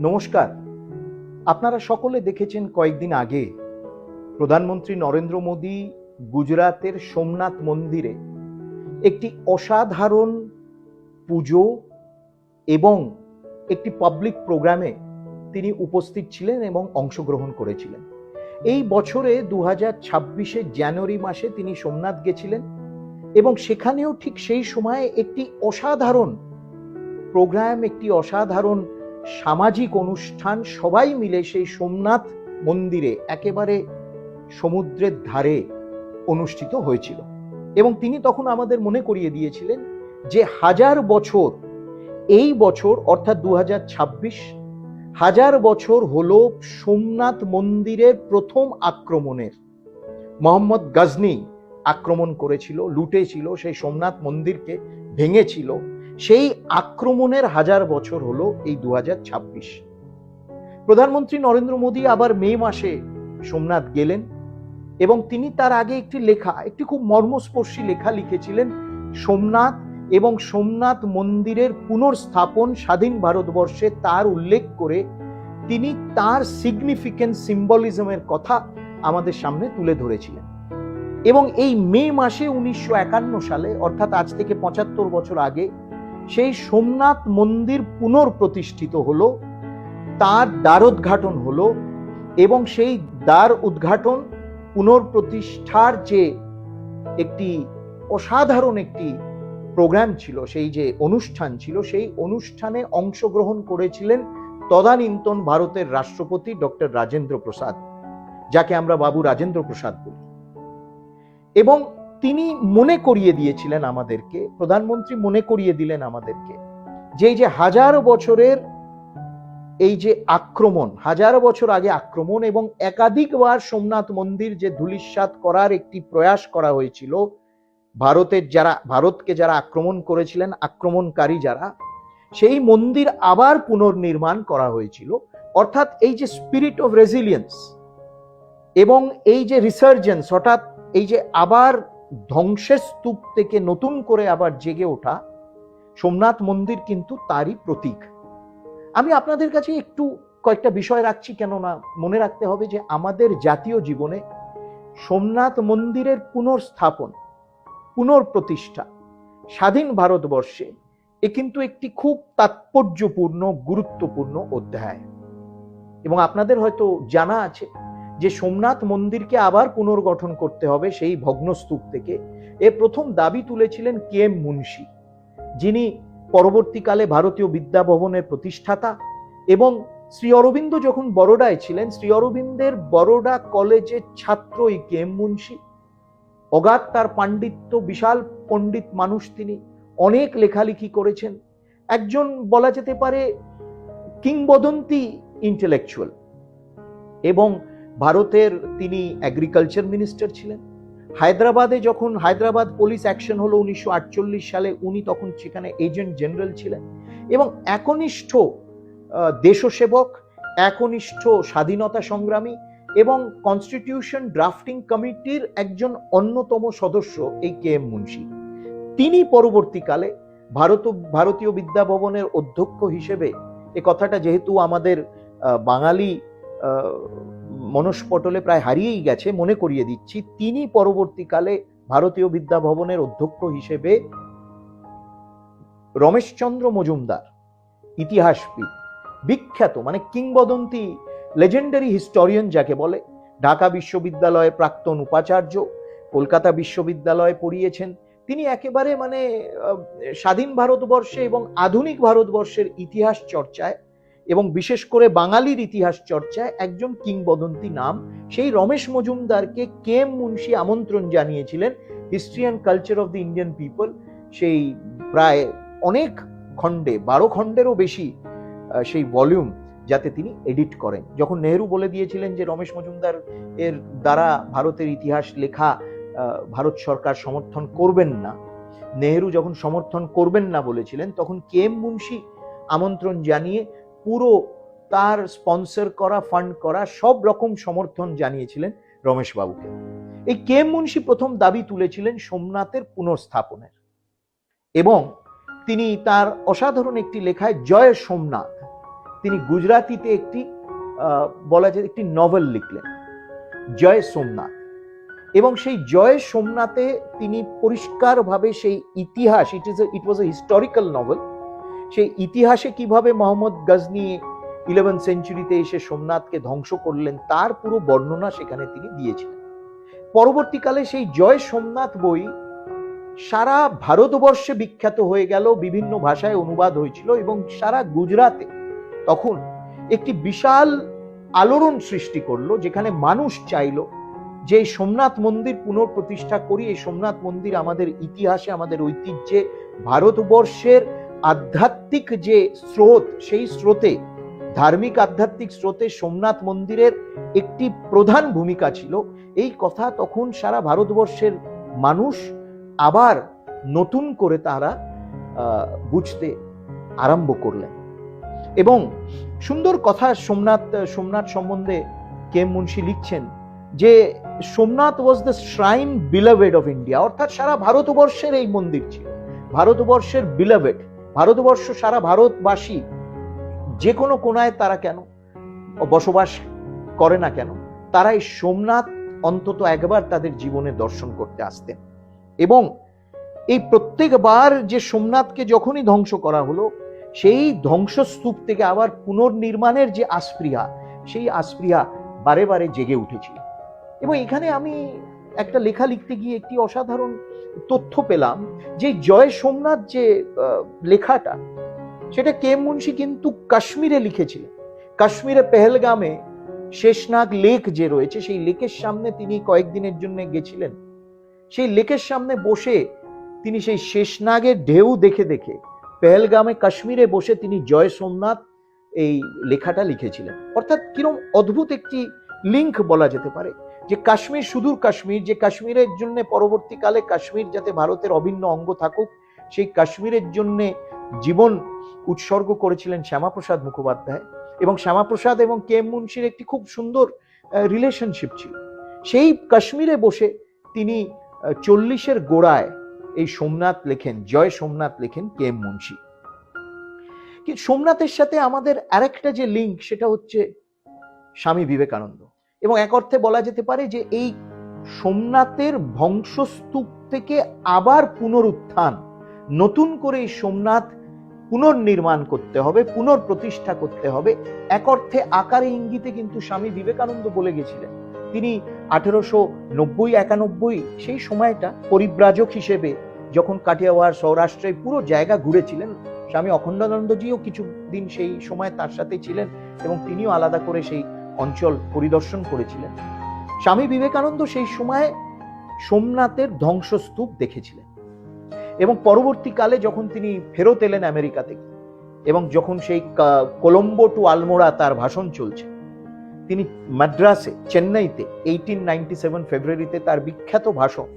নমস্কার। আপনারা সকলে দেখেছেন কয়েকদিন আগে প্রধানমন্ত্রী নরেন্দ্র মোদী গুজরাতের সোমনাথ মন্দিরে একটি অসাধারণ পুজো এবং একটি পাবলিক প্রোগ্রামে তিনি উপস্থিত ছিলেন এবং অংশগ্রহণ করেছিলেন। এই বছরে 2026 জানুয়ারি মাসে তিনি সোমনাথ গেছিলেন এবং সেখানেও ঠিক সেই সময়ে একটি অসাধারণ প্রোগ্রাম, একটি অসাধারণ সামাজিক অনুষ্ঠান সবাই মিলে সেই সোমনাথ মন্দিরে একেবারে সমুদ্রের ধারে অনুষ্ঠিত হয়েছিল। এবং তিনি তখন আমাদের মনে করিয়ে দিয়েছিলেন যে 1000 বছর, এই বছর অর্থাৎ 2026 1000 বছর হলো সোমনাথ মন্দিরের প্রথম আক্রমণের। মোহাম্মদ গজনী আক্রমণ করেছিল, লুটেছিল, সেই সোমনাথ মন্দিরকে ভেঙেছিল। সেই আক্রমণের 1000 বছর হলো এই 2026। প্রধানমন্ত্রী নরেন্দ্র মোদী আবার মে মাসে সোমনাথ গেলেন এবং তিনি তার আগে একটি লেখা, একটি খুব মর্মস্পর্শী লেখা লিখেছিলেন সোমনাথ এবং সোমনাথ মন্দিরের পুনর্স্থাপন স্বাধীন ভারতবর্ষে, তার উল্লেখ করে তিনি তার সিগনিফিকেন্ট সিম্বলিজমের কথা আমাদের সামনে তুলে ধরেছিলেন। এবং এই মে মাসে 1951 সালে, অর্থাৎ আজ থেকে 75 বছর আগে, সেই সোমনাথ মন্দির পুনর্প্রতিষ্ঠিত হলো, তার দ্বারোদ্ঘাটন হলো এবং সেই দ্বার উদ্ঘাটন পুনর্প্রতিষ্ঠার যে একটি অসাধারণ একটি প্রোগ্রাম ছিল, সেই যে অনুষ্ঠান ছিল, সেই অনুষ্ঠানে অংশগ্রহণ করেছিলেন তদানীন্তন ভারতের রাষ্ট্রপতি ডক্টর রাজেন্দ্র প্রসাদ, যাকে আমরা বাবু রাজেন্দ্র প্রসাদ বলি। এবং তিনি মনে করিয়ে দিয়েছিলেন আমাদেরকে, প্রধানমন্ত্রী মনে করিয়ে দিলেন আমাদেরকে যে এই যে 1000 বছরের এই যে আক্রমণ, 1000 বছর আগে আক্রমণ এবং একাধিকবার সোমনাথ মন্দির যে ধূলিসাৎ করার একটি প্রয়াস করা হয়েছিল, ভারতকে যারা আক্রমণ করেছিলেন, আক্রমণকারী যারা, সেই মন্দির আবার পুনর্নির্মাণ করা হয়েছিল। অর্থাৎ এই যে স্পিরিট অফ রেজিলিয়েন্স এবং এই যে রিসার্জেন্স, অর্থাৎ এই যে আবার ধ্বংসের স্তূপ থেকে নতুন করে আবার জেগে ওঠা, সোমনাথ মন্দির কিন্তু তারই প্রতীক। আমি আপনাদের কাছে একটু কয়েকটা বিষয় রাখছি, কেননা মনে রাখতে হবে যে আমাদের জাতীয় জীবনে সোমনাথ মন্দিরের পুনর্স্থাপন, পুনর্প্রতিষ্ঠা স্বাধীন ভারতবর্ষে এ কিন্তু একটি খুব তাৎপর্যপূর্ণ, গুরুত্বপূর্ণ অধ্যায়। এবং আপনাদের হয়তো জানা আছে যে সোমনাথ মন্দিরকে আবার পুনর্গঠন করতে হবে সেই ভগ্নস্তূপ থেকে। এর প্রথম দাবি তুলেছিলেন KM মুন্সি, যিনি পরবর্তীকালে ভারতীয় বিদ্যা ভবনের প্রতিষ্ঠাতা। এবং শ্রী অরবিন্দ যখন বরোডায় ছিলেন, শ্রী অরবিন্দের বরোডা কলেজের ছাত্র এই KM মুন্সি। অগাধ তার পাণ্ডিত্য, বিশাল পণ্ডিত মানুষ তিনি, অনেক লেখালেখি করেছেন, একজন বলা যেতে পারে কিংবদন্তি ইন্টেলেকচুয়াল। এবং ভারতের তিনি এগ্রিকালচার মিনিস্টার ছিলেন। হায়দ্রাবাদে যখন হায়দ্রাবাদ পুলিশ অ্যাকশন হলো 1948 সালে, উনি তখন সেখানে এজেন্ট জেনারেল ছিলেন এবং একনিষ্ঠ দেশসেবক, একনিষ্ঠ স্বাধীনতা সংগ্রামী এবং কনস্টিটিউশন ড্রাফটিং কমিটির একজন অন্যতম সদস্য এই KM মুন্সি। তিনি পরবর্তীকালে ভারতীয় বিদ্যা ভবনের অধ্যক্ষ হিসেবে, এ কথাটা যেহেতু আমাদের বাঙালি মনস্পটলে প্রায় হারিয়েই গেছে, মনে করিয়ে দিচ্ছি, তিনি পরবর্তীকালে ভারতীয় বিদ্যা ভবনের অধ্যক্ষ হিসেবে রমেশচন্দ্র মজুমদার, ইতিহাসবিদ, বিখ্যাত মানে কিংবদন্তি, লেজেন্ডারি হিস্টোরিয়ান যাকে বলে, ঢাকা বিশ্ববিদ্যালয়ের প্রাক্তন উপাচার্য, কলকাতা বিশ্ববিদ্যালয়ে পড়িয়েছেন তিনি। একেবারে মানে স্বাধীন ভারতবর্ষে এবং আধুনিক ভারতবর্ষের ইতিহাস চর্চায় এবং বিশেষ করে বাঙালির ইতিহাস চর্চায় একজন কিংবদন্তি নাম। সেই রমেশ মজুমদারকে KM মুন্সি আমন্ত্রণ জানিয়েছিলেন history and culture of the Indian people, সেই প্রায় অনেক খণ্ডে, 12 খণ্ডেরও বেশি সেই ভলিউম, যাতে তিনি এডিট করেন। যখন নেহেরু বলে দিয়েছিলেন যে রমেশ মজুমদার এর দ্বারা ভারতের ইতিহাস লেখা ভারত সরকার সমর্থন করবেন না, নেহেরু যখন সমর্থন করবেন না বলেছিলেন, তখন KM মুন্সি আমন্ত্রণ জানিয়ে পুরো তার স্পন্সর করা, ফান্ড করা সব রকম সমর্থন জানিয়েছিলেন রমেশ বাবুকে। এই KM মুন্সি প্রথম দাবি তুলেছিলেন সোমনাথের পুনর্স্থাপনের এবং তিনি তার অসাধারণ একটি লেখায় জয় সোমনাথ তিনি গুজরাটিতে একটি বলা যায় একটি নভেল লিখলেন, জয় সোমনাথ। এবং সেই জয় সোমনাথে তিনি পরিষ্কারভাবে সেই ইতিহাস, ইট ওয়াজ এ হিস্টোরিক্যাল নভেল, সেই ইতিহাসে কিভাবে মোহাম্মদ গজনী 11th সেঞ্চুরিতে এসে সোমনাথকে ধ্বংস করলেন তার পুরো বর্ণনা সেখানে তিনি দিয়েছিলেন। পরবর্তীকালে সেই জয় সোমনাথ বই সারা ভারতবর্ষে বিখ্যাত হয়ে গেল, বিভিন্ন ভাষায় অনুবাদ হয়েছিল এবং সারা গুজরাতে তখন একটি বিশাল আলোড়ন সৃষ্টি করলো, যেখানে মানুষ চাইল যে সোমনাথ মন্দির পুনঃপ্রতিষ্ঠা করি। এই সোমনাথ মন্দির আমাদের ইতিহাসে, আমাদের ঐতিহ্যে, ভারতবর্ষের আধ্যাত্মিক যে স্রোত, সেই স্রোতে, ধার্মিক আধ্যাত্মিক স্রোতে সোমনাথ মন্দিরের একটি প্রধান ভূমিকা ছিল। এই কথা তখন সারা ভারতবর্ষের মানুষ আবার নতুন করে তারা বুঝতে আরম্ভ করলেন। এবং সুন্দর কথা সোমনাথ সম্বন্ধে কে এম মুন্সি লিখছেন যে Somnath was the shrine beloved of India, অর্থাৎ সারা ভারতবর্ষের এই মন্দির ছিল, ভারতবর্ষের বিলাভেড। ভারতবর্ষ, সারা ভারতবাসী যে কোনো কোনায় তারা কেন বসবাস করে না কেন, তারা এই সোমনাথ অন্তত একবার তাদের জীবনে দর্শন করতে আসতেন। এবং এই প্রত্যেকবার যে সোমনাথকে যখনই ধ্বংস করা হলো, সেই ধ্বংসস্তূপ থেকে আবার পুনর্নির্মাণের যে আস্পৃহা, সেই আস্পৃহা বারে বারে জেগে উঠেছিল। এবং এখানে আমি একটা লেখা লিখতে গিয়ে একটি অসাধারণ তথ্য পেলাম যে জয় সোমনাথ যে লেখাটা, সেটা কে এম মুন্সি কিন্তু কাশ্মীরে লিখেছিলেন। কাশ্মীরে পেহেলগামে শেষনাগ লেক যে রয়েছে, সেই লেকের সামনে তিনি কয়েকদিনের জন্য গেছিলেন। সেই লেকের সামনে বসে তিনি সেই শেষনাগের ঢেউ দেখে দেখে পেহেলগামে কাশ্মীরে বসে তিনি জয় সোমনাথ এই লেখাটা লিখেছিলেন। অর্থাৎ কিরকম অদ্ভুত একটি লিঙ্ক বলা যেতে পারে, যে কাশ্মীর, সুদূর কাশ্মীর, যে কাশ্মীরের জন্য পরবর্তীকালে কাশ্মীর যাতে ভারতের অভিন্ন অঙ্গ থাকুক, সেই কাশ্মীরের জন্য জীবন উৎসর্গ করেছিলেন শ্যামাপ্রসাদ মুখোপাধ্যায়। এবং শ্যামাপ্রসাদ এবং কে এম মুন্সির একটি খুব সুন্দর রিলেশনশিপ ছিল। সেই কাশ্মীরে বসে তিনি 40-এর গোড়ায় এই সোমনাথ লেখেন, জয় সোমনাথ লেখেন কে এম মুন্সি। কিন্তু সোমনাথের সাথে আমাদের আরেকটা যে লিঙ্ক, সেটা হচ্ছে স্বামী বিবেকানন্দ। এবং এক অর্থে বলা যেতে পারে যে এই সোমনাথের ধ্বংসস্তূপ থেকে আবার পুনরুত্থান, নতুন করে এই সোমনাথ পুনর্নির্মাণ করতে হবে, পুনঃপ্রতিষ্ঠা করতে হবে, এক অর্থে আকারে ইঙ্গিতে কিন্তু স্বামী বিবেকানন্দ বলে গেছিলেন। তিনি 1890-91 সেই সময়টা পরিব্রাজক হিসেবে যখন কাঠিয়াওয়াড়, সৌরাষ্ট্রে পুরো জায়গা ঘুরেছিলেন, স্বামী অখণ্ডানন্দজিও কিছুদিন সেই সময় তার সাথে ছিলেন এবং তিনিও আলাদা করে সেই অঞ্চল পরিদর্শন করেছিলেন। স্বামী বিবেকানন্দ সেই সময় সোমনাথের ধ্বংসস্তূপ দেখেছিলেন। এবং পরবর্তীকালে যখন তিনি ফেরত এলেন আমেরিকা থেকে, এবং যখন সেই কলম্বো টু আলমোড়া তার ভাষণ চলছে, তিনি মাদ্রাসে, চেন্নাইতে 1897 ফেব্রুয়ারিতে তার বিখ্যাত ভাষণ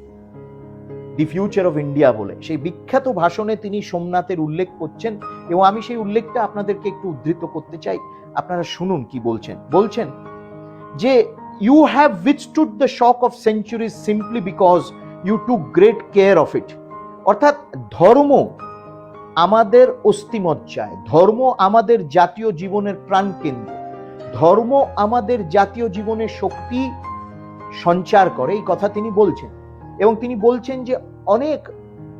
দি ফিউচার অফ ইন্ডিয়া বলে, সেই বিখ্যাত ভাষণে তিনি সোমনাথের উল্লেখ করছেন। এবং আমি সেই উল্লেখটা আপনাদেরকে একটু উদ্ধৃত করতে চাই, আপনারা শুনুন কি বলছেন। বলছেন যে you have withstood the shock of centuries simply because you took great care of it. অর্থাৎ ধর্ম আমাদের অস্থিমজ্জায়, ধর্ম আমাদের জাতীয় জীবনের প্রাণকেন্দ্র, ধর্ম আমাদের জাতীয় জীবনের শক্তি সঞ্চার করে, এই কথা তিনি বলছেন। এবং তিনি বলছেন যে অনেক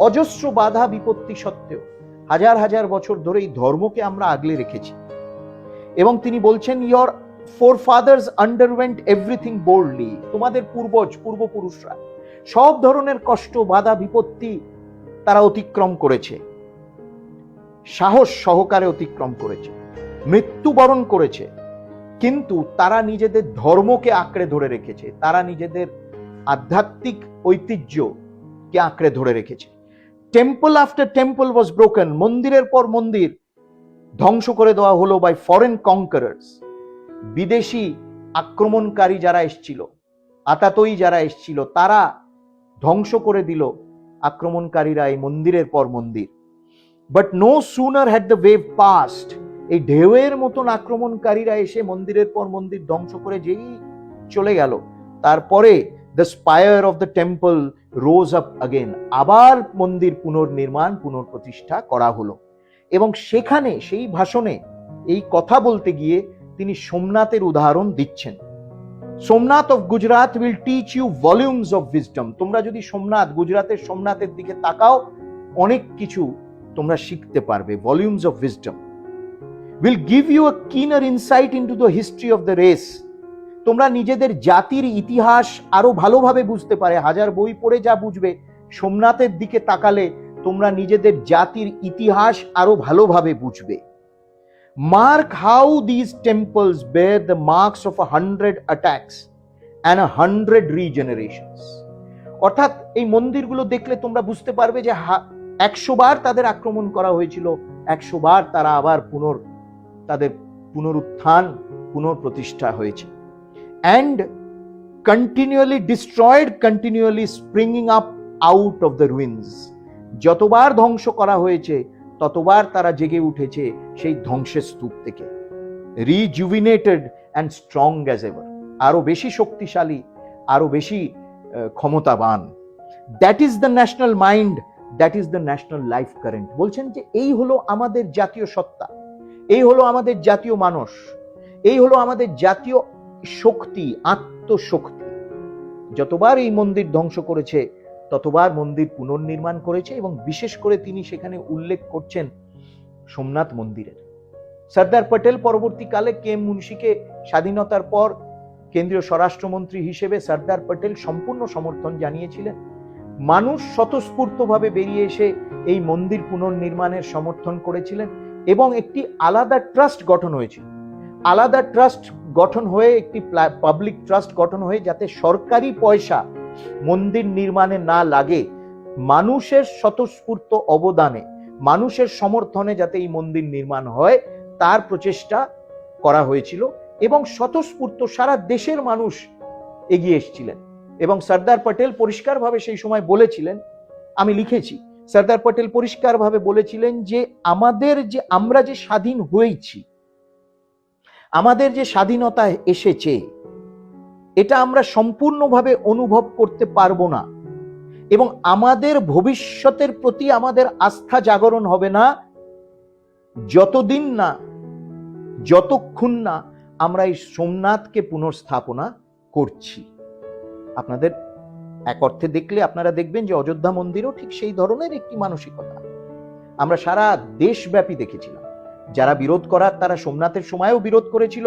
অজস্র বাধা বিপত্তি সত্ত্বেও হাজার হাজার বছর ধরে এই ধর্মকে আমরা আগলে রেখেছি। এবং তিনি বলছেন your forefathers underwent everything boldly, তোমাদের পূর্বপুরুষরা সব ধরনের কষ্ট, বাধা বিপত্তি তারা অতিক্রম করেছে, সাহস সহকারে অতিক্রম করেছে, মৃত্যুবরণ করেছে, কিন্তু তারা নিজেদের ধর্মকে আঁকড়ে ধরে রেখেছে, তারা নিজেদের আধ্যাত্মিক ঐতিহ্যকে আঁকড়ে ধরে রেখেছে। Temple after temple was broken, মন্দিরের পর মন্দির ধ্বংস করে দেওয়া হলো বাই ফরেন কনকারার্স, বিদেশি আক্রমণকারী যারা এসেছিল, আতাতই যারা এসেছিল, তারা ধ্বংস করে দিল আক্রমণকারীরা এই মন্দিরের পর মন্দির। But no sooner had the wave passed, এই ঢেউয়ের মতন আক্রমণকারীরা এসে মন্দিরের পর মন্দির ধ্বংস করে যেই চলে গেল, তারপরে the spire of the temple rose up again, আবার মন্দির পুনর্নির্মাণ, পুনঃপ্রতিষ্ঠা করা হলো। এবং সেখানে সেই ভাষণে এই কথা বলতে গিয়ে তিনি সোমনাথের উদাহরণ দিচ্ছেন। Somnath of Gujarat will teach you volumes of wisdom. তোমরা যদি সোমনাথ, গুজরাটের সোমনাথের দিকে তাকাও, অনেক কিছু তোমরা শিখতে পারবে। Volumes of wisdom will give you a keener insight into the history of the race. তোমরা নিজেদের জাতির ইতিহাস আরো ভালোভাবে বুঝতে পারে। হাজার বই পড়ে যা বুঝবে, সোমনাথের দিকে তাকালে তোমরা নিজেদের জাতির ইতিহাস আরো ভালোভাবে বুঝবে। Mark how this temples bear the marks of 100 attacks and 100 regenerations. অর্থাৎ এই মন্দিরগুলো দেখলে তোমরা বুঝতে পারবে যে 100 বার তাদের আক্রমণ করা হয়েছিল, 100 বার তারা আবার তাদের পুনরুত্থান, পুনঃপ্রতিষ্ঠা হয়েছে। And continually destroyed, continually springing up out of the ruins. যতবার ধ্বংস করা হয়েছে ততবার তারা জেগে উঠেছে সেই ধ্বংসের স্তূপ থেকে। Rejuvenated and strong as ever, আরো বেশি শক্তিশালী, আরো বেশি ক্ষমতাবান। That is the national mind, that is the national life current। বলছেন যে এই হলো আমাদের জাতীয় সত্তা, এই হলো আমাদের জাতীয় মানুষ, এই হলো আমাদের জাতীয় শক্তি, আত্মশক্তি। যতবার এই মন্দির ধ্বংস করেছে ততবার মন্দির পুনর্নির্মাণ করেছে, এবং বিশেষ করে তিনি সেখানে উল্লেখ করছেন সোমনাথ মন্দিরের। সর্দার প্যাটেল পরবর্তীকালে কে এম মুন্সিকে স্বাধীনতার পর কেন্দ্রীয় স্বরাষ্ট্রমন্ত্রী হিসেবে সর্দার প্যাটেল সম্পূর্ণ সমর্থন জানিয়েছিলেন। মানুষ স্বতঃস্ফূর্তভাবে বেরিয়ে এসে এই মন্দির পুনর্নির্মাণের সমর্থন করেছিলেন, এবং একটি আলাদা ট্রাস্ট গঠন হয়েছিল। আলাদা ট্রাস্ট গঠন হয়ে, একটি পাবলিক ট্রাস্ট গঠন হয়ে, যাতে সরকারি পয়সা মন্দির নির্মাণে না লাগে, মানুষের স্বতঃস্ফূর্ত অবদানে, মানুষের সমর্থনে যাতে এই মন্দির নির্মাণ হয় তার প্রচেষ্টা করা হয়েছিল। এবং স্বতঃস্ফূর্ত সারা দেশের মানুষ এগিয়ে এসেছিলেন। এবং সর্দার প্যাটেল পরিষ্কারভাবে সেই সময় বলেছিলেন, আমি লিখেছি, সর্দার প্যাটেল পরিষ্কারভাবে বলেছিলেন যে আমরা যে স্বাধীন হয়েছি, আমাদের যে স্বাধীনতা এসেছে, এটা আমরা সম্পূর্ণভাবে অনুভব করতে পারবো না, এবং আমাদের ভবিষ্যতের প্রতি আমাদের আস্থা জাগরণ হবে না যতদিন না, যতক্ষণ না আমরা এই সোমনাথকে পুনর্স্থাপনা করছি। আপনাদের এক অর্থে দেখলে আপনারা দেখবেন যে অযোধ্যা মন্দিরও ঠিক সেই ধরনের একটি মানসিকতা আমরা সারা দেশব্যাপী দেখেছিলাম। যারা বিরোধ করার, তারা সোমনাথের সময়ও বিরোধ করেছিল,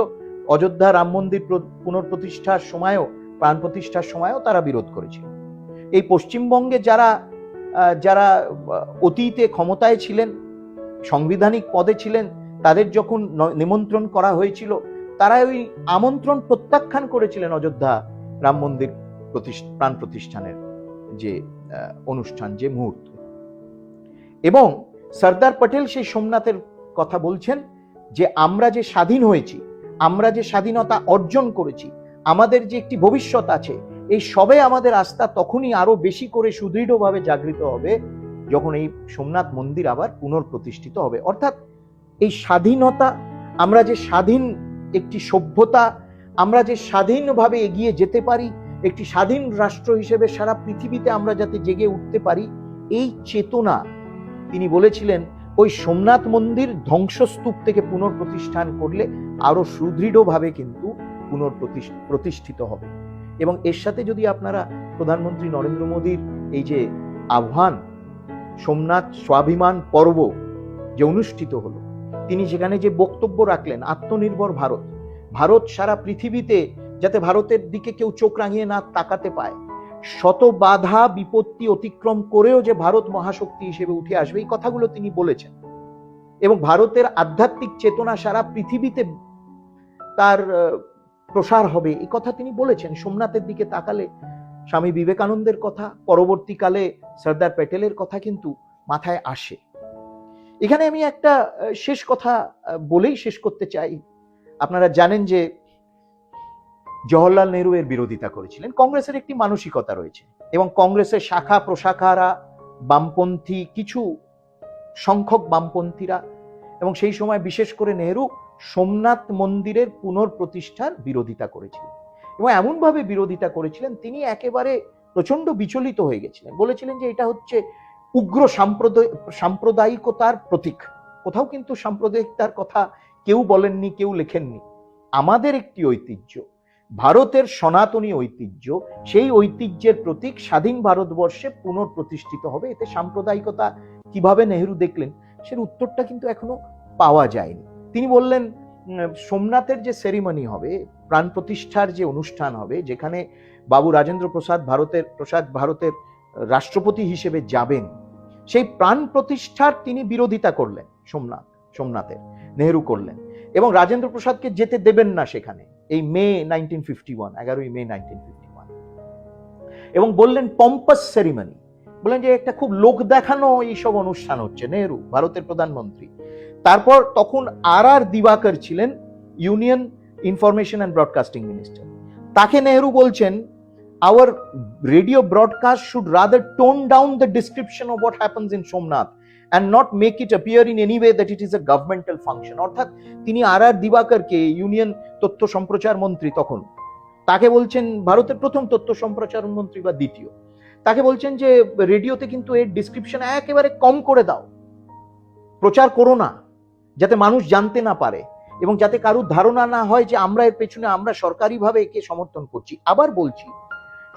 অযোধ্যা রাম মন্দির পুনঃপ্রতিষ্ঠার সময়ও, প্রাণ প্রতিষ্ঠার সময়ও তারা বিরোধ করেছিল। এই পশ্চিমবঙ্গে যারা অতীতে ক্ষমতায় ছিলেন, সাংবিধানিক পদে ছিলেন, তাদের যখন নিমন্ত্রণ করা হয়েছিল, তারা ওই আমন্ত্রণ প্রত্যাখ্যান করেছিলেন অযোধ্যা রাম মন্দির প্রাণ প্রতিষ্ঠানের যে অনুষ্ঠান, যে মুহূর্ত। এবং সর্দার প্যাটেল সেই সোমনাথের কথা বলছেন যে আমরা যে স্বাধীন হয়েছি, আমরা যে স্বাধীনতা অর্জন করেছি, আমাদের যে একটি ভবিষ্যৎ আছে, এই সবে আমাদের আস্থা তখনই আরো বেশি করে সুদৃঢ়ভাবে জাগৃত হবে যখন এই সোমনাথ মন্দির আবার পুনঃপ্রতিষ্ঠিত হবে। অর্থাৎ এই স্বাধীনতা, আমরা যে স্বাধীন একটি সভ্যতা, আমরা যে স্বাধীনভাবে এগিয়ে যেতে পারি, একটি স্বাধীন রাষ্ট্র হিসেবে সারা পৃথিবীতে আমরা যাতে জেগে উঠতে পারি, এই চেতনা তিনি বলেছিলেন ওই সোমনাথ মন্দির ধ্বংসস্তূপ থেকে পুনঃপ্রতিষ্ঠান করলে আরো সুদৃঢ়ভাবে কিন্তু পুনঃপ্রতিষ্ঠিত হবে। এবং এর সাথে যদি আপনারা প্রধানমন্ত্রী নরেন্দ্র মোদীর এই যে আহ্বান, সোমনাথ স্বাভিমান পর্ব যে অনুষ্ঠিত হলো, তিনি সেখানে যে বক্তব্য রাখলেন, আত্মনির্ভর ভারত, ভারত সারা পৃথিবীতে যাতে ভারতের দিকে কেউ চোখ রাঙিয়ে না তাকাতে পায়, শত বাধা বিপত্তি অতিক্রম করেও যে ভারত মহাশক্তি হিসেবে উঠে আসবে, এই কথাগুলো তিনি বলেছেন। এবং ভারতের আধ্যাত্মিক চেতনা সারা পৃথিবীতে তার প্রসার হবে, এই কথা তিনি বলেছেন। সোমনাথের দিকে তাকালে স্বামী বিবেকানন্দের কথা, পরবর্তীকালে সর্দার প্যাটেলের কথা কিন্তু মাথায় আসে। এখানে আমি একটা শেষ কথা বলেই শেষ করতে চাই। আপনারা জানেন যে জওহরলাল নেহরু এর বিরোধিতা করেছিলেন। কংগ্রেসের একটি মানসিকতা রয়েছে, এবং কংগ্রেসের শাখা প্রশাখারা, বামপন্থী কিছু সংখ্যক বামপন্থীরা, এবং সেই সময় বিশেষ করে নেহরু সোমনাথ মন্দিরের পুনঃপ্রতিষ্ঠার বিরোধিতা করেছিলেন, এবং এমনভাবে বিরোধিতা করেছিলেন তিনি একেবারে প্রচন্ড বিচলিত হয়ে গেছিলেন। বলেছিলেন যে এটা হচ্ছে উগ্র সাম্প্রদায়িকতার প্রতীক। কোথাও কিন্তু সাম্প্রদায়িকতার কথা কেউ বলেননি, কেউ লেখেননি। আমাদের একটি ঐতিহ্য, ভারতের সনাতনী ঐতিহ্য, সেই ঐতিহ্যের প্রতীক স্বাধীন ভারতবর্ষে পুনঃপ্রতিষ্ঠিত হবে। এতে সাম্প্রদায়িকতা কিভাবে নেহেরু দেখলেন সের উত্তরটা কিন্তু এখনো পাওয়া যায়নি। তিনি বললেন সোমনাথের যে সেরিমনি হবে, প্রাণ প্রতিষ্ঠার যে অনুষ্ঠান হবে, যেখানে বাবু রাজেন্দ্র ভারতের রাষ্ট্রপতি হিসেবে যাবেন, সেই প্রাণ প্রতিষ্ঠার তিনি বিরোধিতা করলেন। সোমনাথের নেহেরু করলেন, এবং রাজেন্দ্র প্রসাদকে যেতে দেবেন না সেখানে, এই মে 1951, 11ই মে 1951, এবং বললেন পম্পাস সেরিমনি, বললেন যে একটা খুব লোক দেখানো এইসব অনুষ্ঠান হচ্ছে। নেহেরু ভারতের প্রধানমন্ত্রী। তারপর তখন আর দিবাকর ছিলেন union information and broadcasting minister. তাকে নেহেরু বলছেন, our radio broadcast should rather tone down the description of what happens in Somnath and not make it appear in any way that it is a governmental function. অর্থাৎ তিনি আর দিবাকরকে, union তথ্য সম্প্রচার মন্ত্রী তখন, তাকে বলছেন, ভারতের প্রথম তথ্য সম্প্রচার মন্ত্রী বা দ্বিতীয়, তাকে বলছেন যে রেডিওতে কিন্তু এর ডিসক্রিপশন একেবারে কম করে দাও, প্রচার করো না, যাতে মানুষ জানতে না পারে এবং যাতে কারুর ধারণা না হয় যে আমরা এর পেছনে, আমরা সরকারিভাবে একে সমর্থন করছি। আবার বলছি,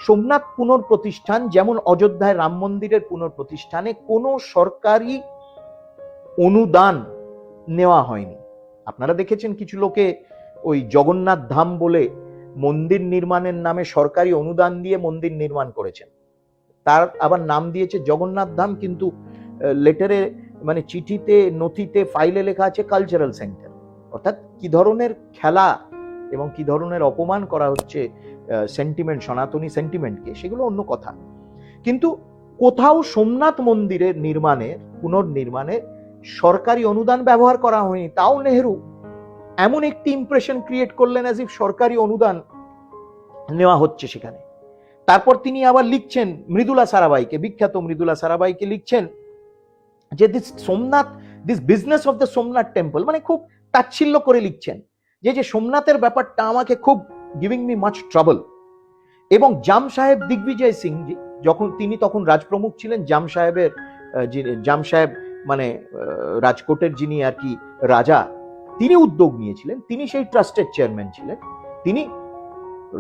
সোমনাথ পুনঃপ্রতিষ্ঠান যেমন অযোধ্যায় রাম মন্দিরের পুনঃপ্রতিষ্ঠানে কোনো সরকারি অনুদান নেওয়া হয়নি। আপনারা দেখেছেন কিছু লোকে ওই জগন্নাথ ধাম বলে মন্দির নির্মাণের নামে সরকারি অনুদান দিয়ে মন্দির নির্মাণ করেছেন, তার আবার নাম দিয়েছে জগন্নাথ ধাম, কিন্তু লেটারে, মানে চিঠিতে, নথিতে, ফাইলে লেখা আছে কালচারাল সেন্টার। অর্থাৎ কি ধরনের খেলা এবং কি ধরনের অপমান করা হচ্ছে সেন্টিমেন্ট, সনাতনী সেন্টিমেন্টকে, সেগুলো অন্য কথা। কিন্তু কোথাও সোমনাথ মন্দিরের পুনর্নির্মাণে সরকারি অনুদান ব্যবহার করা হয়নি। তাও নেহেরু এমন একটি ইমপ্রেশন ক্রিয়েট করলেন অ্যাজ ইফ সরকারি অনুদান নেওয়া হচ্ছে সেখানে। তারপর তিনি আবার লিখছেন মৃদুলা সারাভাইকে, বিখ্যাত মৃদুলা সারাভাইকে লিখছেন যে this business of the Somnath temple, মানে খুব তাচ্ছিল্য করে লিখছেন যে সোমনাথের ব্যাপারটা আমাকে খুব গিভিং মি মাচ ট্রাবল। এবং জাম সাহেব দিগ্বিজয় সিং, তিনি তখন রাজপ্রমুখ ছিলেন, জাম সাহেব মানে রাজকোটের যিনি আর কি রাজা, তিনি উদ্যোগ নিয়েছিলেন, তিনি সেই ট্রাস্টের চেয়ারম্যান ছিলেন, তিনি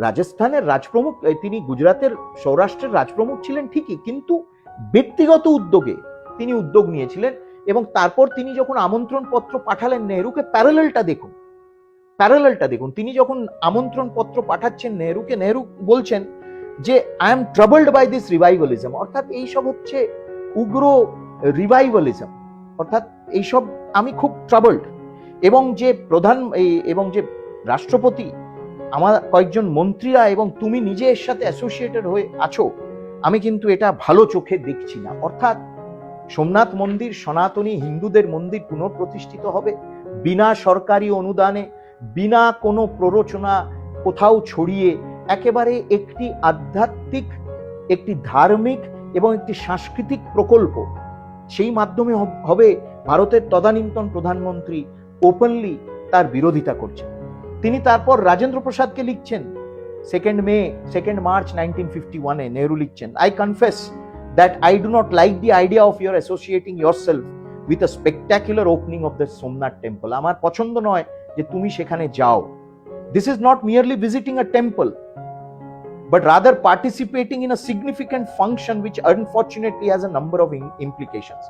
রাজস্থানের রাজপ্রমুখ, তিনি গুজরাটের, সৌরাষ্ট্রের রাজপ্রমুখ ছিলেন ঠিকই, কিন্তু ব্যক্তিগত উদ্যোগে তিনি উদ্যোগ নিয়েছিলেন। এবং তারপর তিনি যখন আমন্ত্রণ পত্র পাঠালেন নেহেরুকে, প্যারালেলটা দেখুন, তিনি যখন আমন্ত্রণ পত্র পাঠাচ্ছেন নেহেরুকে, নেহেরু বলছেন যে I am troubled by this revivalism, অর্থাৎ এইসব হচ্ছে উগ্র রিভাইভালিজম, অর্থাৎ এইসব আমি খুব ট্রাবলড। এবং যে রাষ্ট্রপতি, আমার কয়েকজন মন্ত্রীরা এবং তুমি নিজে এর সাথে অ্যাসোসিয়েটেড হয়ে আছো, আমি কিন্তু এটা ভালো চোখে দেখছি না। অর্থাৎ সোমনাথ মন্দির সনাতনী হিন্দুদের মন্দির পুনঃপ্রতিষ্ঠিত হবে বিনা সরকারি অনুদানে, বিনা কোনো প্ররোচনা কোথাও ছড়িয়ে, একেবারে একটি আধ্যাত্মিক, একটি ধার্মিক এবং একটি সাংস্কৃতিক প্রকল্প। সেই মাধ্যমে হবে ভারতের তদানীন্তন প্রধানমন্ত্রী ওপেনলি তার বিরোধিতা করছেন। তিনি তারপর রাজেন্দ্র প্রসাদকে লিখছেন 2 মার্চ 1951 নেহেরু লিখছেন, I confess that I do not like the idea of your associating yourself with a spectacular opening of the Somnath temple. আমার পছন্দ নয় যে তুমি সেখানে যাও। This is not merely visiting a temple, but rather participating in a significant function which unfortunately has a number of implications.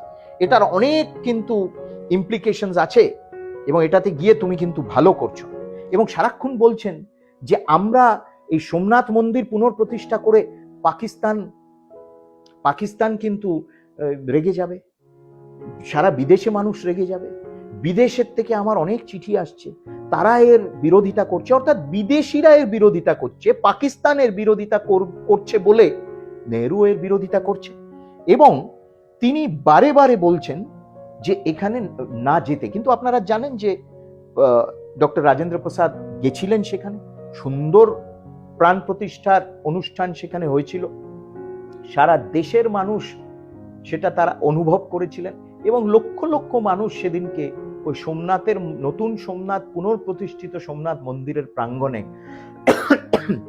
এটার অনেক কিন্তু implications আছে, এবং এটাতে গিয়ে তুমি কিন্তু ভালো করছো। এবং সারাক্ষণ বলছেন যে আমরা এই সোমনাথ মন্দির পুনঃপ্রতিষ্ঠা করে পাকিস্তান কিন্তু রেগে যাবে, সারা বিদেশে মানুষ রেগে যাবে, বিদেশের থেকে আমার অনেক চিঠি আসছে, তারা এর বিরোধিতা করছে, অর্থাৎ বিদেশিরা এর বিরোধিতা করছে, পাকিস্তানের বিরোধিতা করছে বলে নেহেরু এর বিরোধিতা করছে। এবং তিনি বারে বারে বলছেন যে এখানে না যেতে। কিন্তু আপনারা জানেন যে ডক্টর রাজেন্দ্র প্রসাদ গেছিলেন সেখানে, সুন্দর প্রাণ প্রতিষ্ঠার অনুষ্ঠান সেখানে হয়েছিল, সারা দেশের মানুষ সেটা তারা অনুভব করেছিলেন, এবং লক্ষ লক্ষ মানুষ সেদিনকে ওই সোমনাথের, নতুন সোমনাথ, পুনঃপ্রতিষ্ঠিত সোমনাথ মন্দিরের প্রাঙ্গণে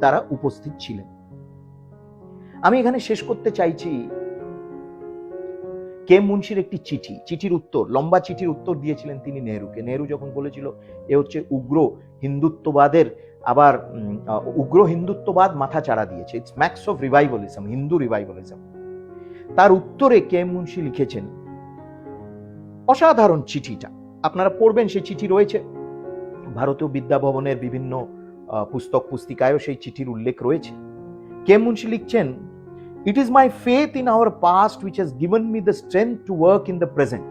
তারা উপস্থিত ছিলেন। আমি এখানে শেষ করতে চাইছি কে মুন্সির একটি চিঠির উত্তর, লম্বা চিঠির উত্তর দিয়েছিলেন তিনি নেহরুকে। নেহরু যখন বলেছিল এ হচ্ছে উগ্র হিন্দুত্ববাদের, আবার উগ্র হিন্দুত্ববাদ মাথা চাড়া দিয়েছে, it's max of revivalism, Hindu revivalism. তার উত্তরে কে মুন্সি লিখেছেন অসাধারণ চিঠিটা, আপনারা পড়বেন, সেই চিঠি রয়েছে ভারতীয় বিদ্যাভবনের বিভিন্ন পুস্তক পুস্তিকায়ও সেই চিঠির উল্লেখ রয়েছে। কে মুন্সি লিখছেন, "It is my faith in our past which has given me the strength to work in the present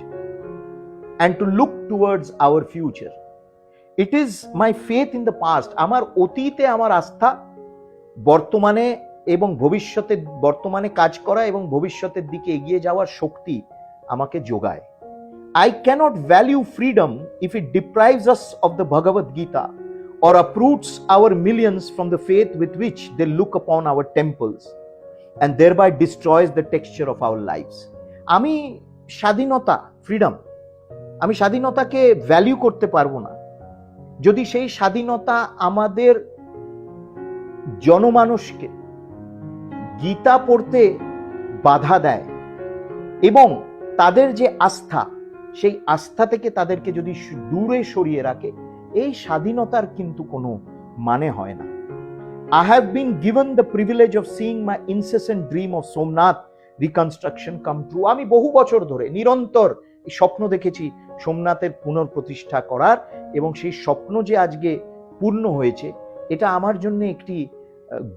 and to look towards our future. It is my faith in the past." আমার অতীতে আমার আস্থা, বর্তমানে এবং ভবিষ্যতে, বর্তমানে কাজ করা এবং ভবিষ্যতের দিকে এগিয়ে যাওয়ার শক্তি আমাকে যোগায়। I cannot value freedom if it deprives us of the Bhagavad Gita or uproots our millions from the faith with which they look upon our temples and thereby destroys the texture of our lives. আমি স্বাধীনতা, freedom, আমি স্বাধীনতাকে value করতে পারবো না যদি সেই স্বাধীনতা আমাদের জনমানুষকে গীতা পড়তে বাধা দেয় এবং তাদের যে আস্থা, সেই আস্থা থেকে তাদেরকে যদি দূরে সরিয়ে রাখে, এই স্বাধীনতার কিন্তু কোনো মানে হয় না। I have been given the privilege of seeing my incessant dream of Somnath reconstruction come true. আমি বহু বছর ধরে নিরন্তর স্বপ্ন দেখেছি সোমনাথের পুনঃপ্রতিষ্ঠা করার, এবং সেই স্বপ্ন যে আজকে পূর্ণ হয়েছে, এটা আমার জন্য একটি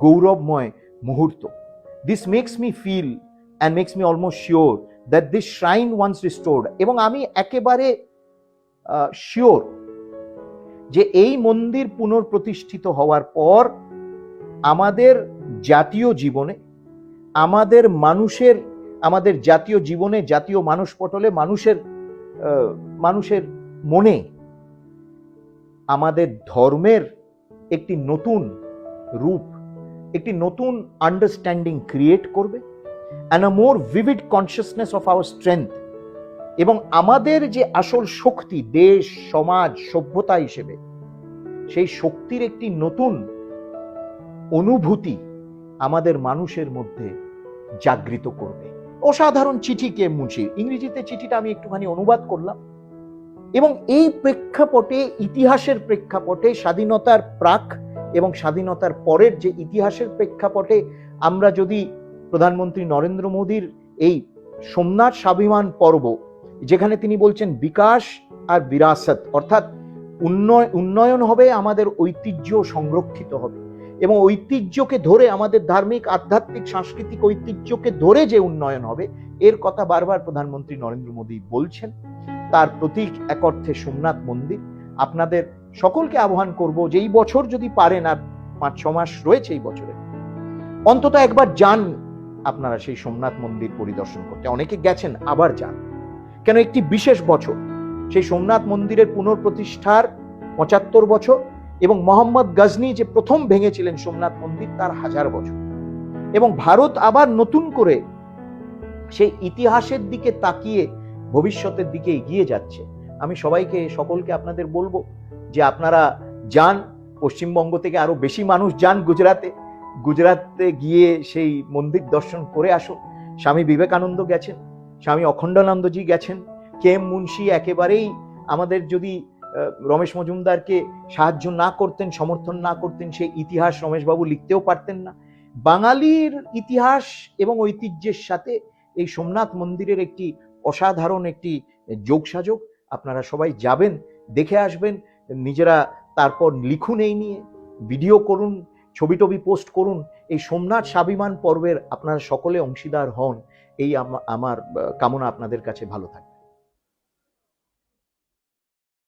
গৌরবময় মুহূর্ত। This makes me feel and makes me almost sure that this shrine once restored, এবং আমি একেবারে শিওর যে এই মন্দির পুনঃপ্রতিষ্ঠিত হওয়ার পর আমাদের জাতীয় জীবনে, আমাদের মানুষের, আমাদের জাতীয় জীবনে, জাতীয় মানুষ পটলে, মানুষের মনে আমাদের ধর্মের একটি নতুন রূপ, একটি নতুন আন্ডারস্ট্যান্ডিং ক্রিয়েট করবে, and a more vivid consciousness of our strength, এবং আমাদের যে আসল শক্তি, দেশ, সমাজ, সভ্যতা হিসেবে, সেই শক্তির একটি নতুন অনুভূতি আমাদের মানুষের মধ্যে জাগৃত করবে। অসাধারণ চিঠি কে মুন্সির। ইংরেজিতে চিঠিটা আমি একটুখানি অনুবাদ করলাম, এবং এই প্রেক্ষাপটে, ইতিহাসের প্রেক্ষাপটে, স্বাধীনতার প্রাক এবং স্বাধীনতার পরের যে ইতিহাসের প্রেক্ষাপটে আমরা যদি প্রধানমন্ত্রী নরেন্দ্র মোদীর এই সোমনাথ স্বাভিমান পর্ব, যেখানে তিনি বলছেন বিকাশ আর বিরাসত, অর্থাৎ উন্নয়ন হবে, আমাদের ঐতিহ্য সংরক্ষিত হবে, এবং ঐতিহ্যকে ধরে, আমাদের ধার্মিক, আধ্যাত্মিক, সাংস্কৃতিক ঐতিহ্যকে ধরে যে উন্নয়ন হবে, এর কথা বারবার প্রধানমন্ত্রী নরেন্দ্র মোদী বলছেন। তার প্রতীক এক অর্থে সোমনাথ মন্দির। আপনাদের সকলকে আহ্বান করব যে এই বছর যদি পারেন, আর 5-6 মাস রয়েছে এই বছরে, অন্তত একবার যান আপনারা সেই সোমনাথ মন্দির পরিদর্শন করতে। অনেকে গেছেন, আবার যান, কেন একটি বিশেষ বছর, সেই সোমনাথ মন্দিরের পুনঃপ্রতিষ্ঠার 75 বছর, এবং মোহাম্মদ গজনী যে প্রথম ভেঙেছিলেন সোমনাথ মন্দির, তার 1000 বছর, এবং ভারত আবার নতুন করে সেই ইতিহাসের দিকে তাকিয়ে ভবিষ্যতের দিকে এগিয়ে যাচ্ছে। আমি সকলকে আপনাদের বলবো যে আপনারা যান, পশ্চিমবঙ্গ থেকে আরো বেশি মানুষ যান গুজরাতে গিয়ে সেই মন্দির দর্শন করে আসুন। স্বামী বিবেকানন্দ গেছেন, স্বামী অখণ্ডানন্দজি গেছেন, কে এম মুন্সি একেবারেই আমাদের যদি রমেশ মজুমদারকে সাহায্য না করতেন, সমর্থন না করতেন, সেই ইতিহাস রমেশবাবু লিখতেও পারতেন না। বাঙালির ইতিহাস এবং ঐতিহ্যের সাথে এই সোমনাথ মন্দিরের একটি অসাধারণ একটি যোগসাযোগ। আপনারা সবাই যাবেন, দেখে আসবেন, নিজেরা তারপর লিখুন, এই নিয়ে ভিডিও করুন, ছবি টবি পোস্ট করুন। এই সোমনাথ স্বাভিমান পর্বের আপনারা সকলে অংশীদার হন, এই আমার কামনা। আপনাদের কাছে ভালো থাকবে।